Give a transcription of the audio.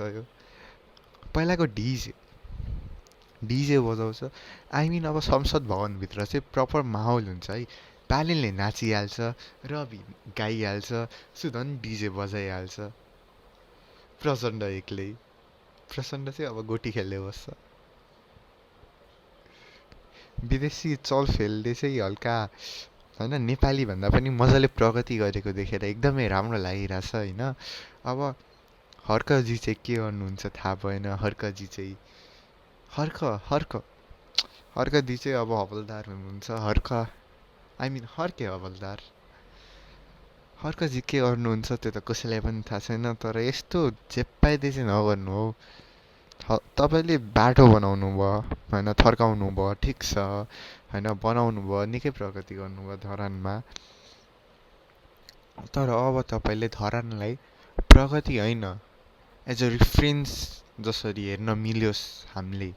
यो पहिलाको डिजे बजाउँछ। आई मिन अब संसद भवनभित्र चाहिँ प्रपर माहौल हुन्छ है। बालेनले नाचिहाल्छ, रवि गाइहाल्छ, सुधन डिजे बजाइहाल्छ। प्रचण्ड एक्लै, प्रचण्ड चाहिँ अब गोटी खेल्दै बस्छ। विदेशी चलखेलले चाहिँ हल्का होइन नेपाली भन्दा पनि मजाले प्रगति गरेको देखेर एकदमै राम्रो लागिरहेछ होइन। अब हर्कजी चाहिँ के गर्नुहुन्छ थाहा भएन। हर्कजी चाहिँ हर्क हर्क हर्कजी चाहिँ अब हवलदार हुनुहुन्छ। आई मिन हर्के हवलदार। हर्कजी के गर्नुहुन्छ त्यो त कसैलाई पनि थाहा छैन। तर यस्तो चेप्पाइदिए चाहिँ नगर्नु हौ। तपाईँले बाटो बनाउनु भयो होइन, थर्काउनु भयो, ठिक छ होइन, बनाउनु भयो, निकै प्रगति गर्नुभयो धरानमा। तर अब तपाईँले धरानलाई प्रगति होइन एज अ रिफरेन्स जसरी हेर्न मिल्योस् हामीले